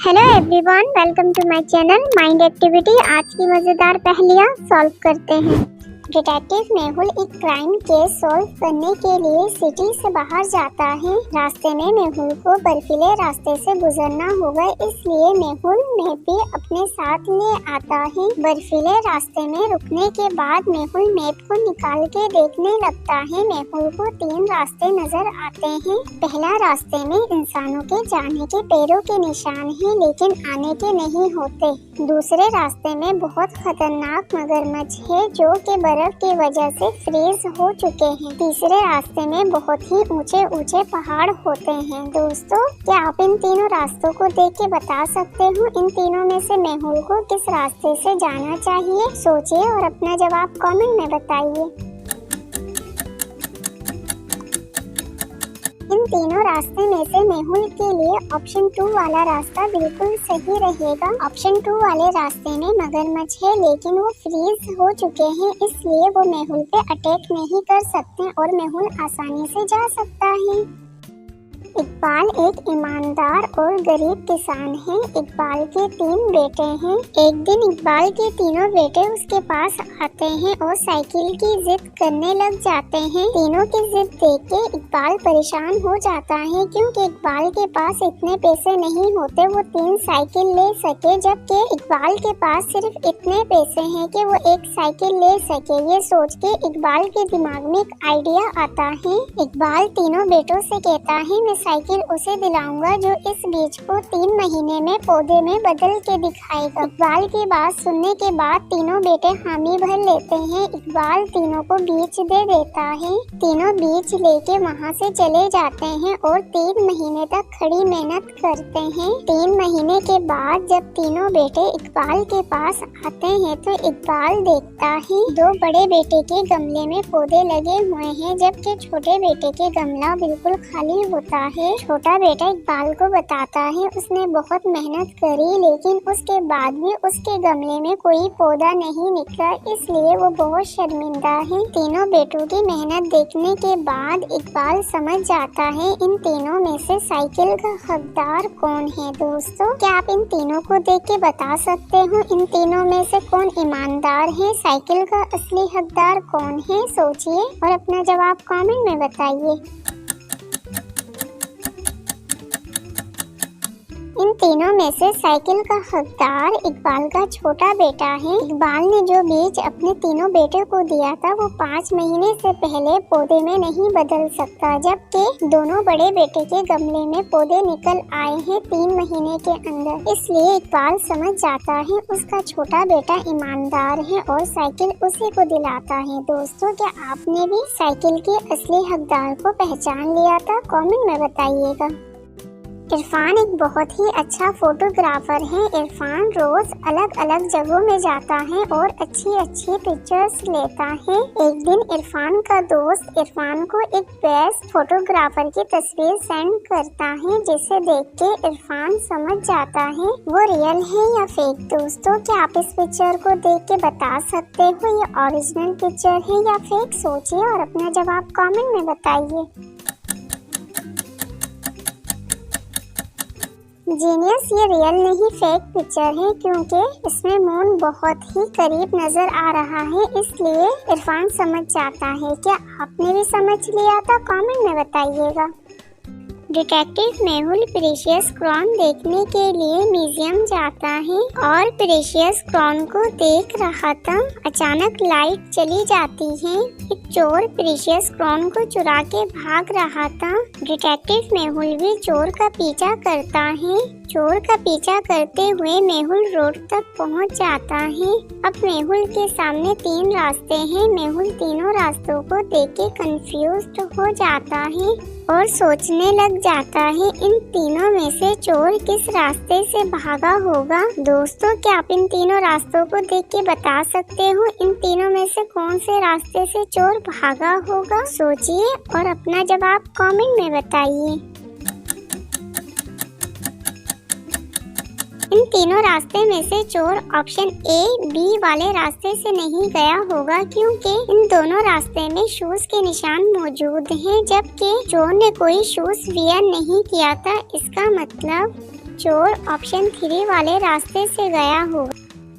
Hello everyone, welcome to my channel mind activity. आज की मजेदार पहेलियां सॉल्व करते हैं। डिटेक्टिव मेहुल एक क्राइम केस सॉल्व करने के लिए सिटी से बाहर जाता है। रास्ते में मेहुल को बर्फीले रास्ते से गुजरना होगा, इसलिए मेहुल मैप भी अपने साथ ले आता है। बर्फीले रास्ते में रुकने के बाद मेहुल मैप को निकाल के देखने लगता है। मेहुल को 3 रास्ते नजर आते हैं। पहला रास्ते में इंसानों के जाने के पैरों के निशान हैं, लेकिन आने के नहीं होते। दूसरे रास्ते में बहुत खतरनाक मगरमच्छ है जो कि बर्फ की वजह से फ्रीज हो चुके हैं। तीसरे रास्ते में बहुत ही ऊंचे ऊंचे पहाड़ होते हैं। दोस्तों, क्या आप इन तीनों रास्तों को देख के बता सकते हो इन तीनों में से मेहुल को किस रास्ते से जाना चाहिए? सोचिए और अपना जवाब कमेंट में बताइए। इन तीनों रास्ते में से मेहुल के लिए ऑप्शन 2 वाला रास्ता बिल्कुल सही रहेगा। ऑप्शन 2 वाले रास्ते में मगरमच्छ है, लेकिन वो फ्रीज हो चुके हैं, इसलिए वो मेहुल पे अटैक नहीं कर सकते और मेहुल आसानी से जा सकता है। इकबाल एक ईमानदार और गरीब किसान है। इकबाल के 3 बेटे हैं। एक दिन इकबाल के तीनों बेटे उसके पास आते हैं और साइकिल की जिद करने लग जाते हैं। तीनों की जिद देख के इकबाल परेशान हो जाता है, क्योंकि इकबाल के पास इतने पैसे नहीं होते वो 3 साइकिल ले सके, जबकि इकबाल के पास सिर्फ इतने पैसे हैं कि वो एक साइकिल ले सके। ये सोच के इकबाल के दिमाग में एक आइडिया आता है। इकबाल तीनों बेटों से कहता है, मैं साइकिल उसे दिलाऊंगा जो इस बीज को 3 महीने में पौधे में बदल के दिखाएगा। इकबाल की बात सुनने के बाद तीनों बेटे हामी भर लेते हैं। इकबाल तीनों को बीज दे देता है। तीनों बीज लेके वहाँ से चले जाते हैं और 3 महीने तक खड़ी मेहनत करते हैं। 3 महीने के बाद जब तीनों बेटे इकबाल के पास आते हैं तो इकबाल देखता है 2 बड़े बेटे के गमले में पौधे लगे हुए हैं, जबकि छोटे बेटे के गमला बिल्कुल खाली होता है। छोटा बेटा इकबाल को बताता है उसने बहुत मेहनत करी, लेकिन उसके बाद भी उसके गमले में कोई पौधा नहीं निकला, इसलिए वो बहुत शर्मिंदा है। तीनों बेटों की मेहनत देखने के बाद इकबाल समझ जाता है इन तीनों में से साइकिल का हकदार कौन है। दोस्तों, क्या आप इन तीनों को देख के बता सकते हो इन तीनों में से कौन ईमानदार है? साइकिल का असली हकदार कौन है? सोचिए और अपना जवाब कमेंट में बताइए। इन तीनों में से साइकिल का हकदार इकबाल का छोटा बेटा है। इकबाल ने जो बीज अपने तीनों बेटे को दिया था वो 5 महीने से पहले पौधे में नहीं बदल सकता, जबकि दोनों बड़े बेटे के गमले में पौधे निकल आए हैं 3 महीने के अंदर। इसलिए इकबाल समझ जाता है उसका छोटा बेटा ईमानदार है और साइकिल उसी को दिलाता है। दोस्तों, क्या आपने भी साइकिल के असली हकदार को पहचान लिया था? कमेंट में बताइएगा। इरफान एक बहुत ही अच्छा फोटोग्राफर है। इरफान रोज अलग अलग जगहों में जाता है और अच्छी अच्छी पिक्चर्स लेता है। एक दिन इरफान का दोस्त इरफान को एक बेस्ट फोटोग्राफर की तस्वीर सेंड करता है, जिसे देख के इरफान समझ जाता है वो रियल है या फेक। दोस्तों, क्या आप इस पिक्चर को देख के बता सकते हो ये ओरिजिनल पिक्चर है या फेक? सोचिए और अपना जवाब कमेंट में बताइए। जीनियस, ये रियल नहीं फेक पिक्चर है, क्योंकि इसमें मून बहुत ही करीब नजर आ रहा है, इसलिए इरफान समझ जाता है। क्या आपने भी समझ लिया था? कमेंट में बताइएगा। डिटेक्टिव मेहुल प्रेशियस क्राउन देखने के लिए म्यूजियम जाता है और प्रेशियस क्राउन को देख रहा था। अचानक लाइट चली जाती है। एक चोर प्रेशियस क्राउन को चुरा के भाग रहा था। डिटेक्टिव मेहुल भी चोर का पीछा करता है। चोर का पीछा करते हुए मेहुल रोड तक पहुंच जाता है। अब मेहुल के सामने 3 रास्ते हैं। मेहुल तीनों रास्तों को देख के कंफ्यूज्ड हो जाता है और सोचने लग जाता है इन तीनों में से चोर किस रास्ते से भागा होगा। दोस्तों, क्या आप इन तीनों रास्तों को देख के बता सकते हो इन तीनों में से कौन से रास्ते से चोर भागा होगा? सोचिए और अपना जवाब कमेंट में बताइए। इन तीनों रास्ते में से चोर ऑप्शन ए, बी वाले रास्ते से नहीं गया होगा, क्योंकि इन दोनों रास्ते में शूज के निशान मौजूद हैं, जबकि चोर ने कोई शूज वियर नहीं किया था। इसका मतलब चोर ऑप्शन 3 वाले रास्ते से गया होगा।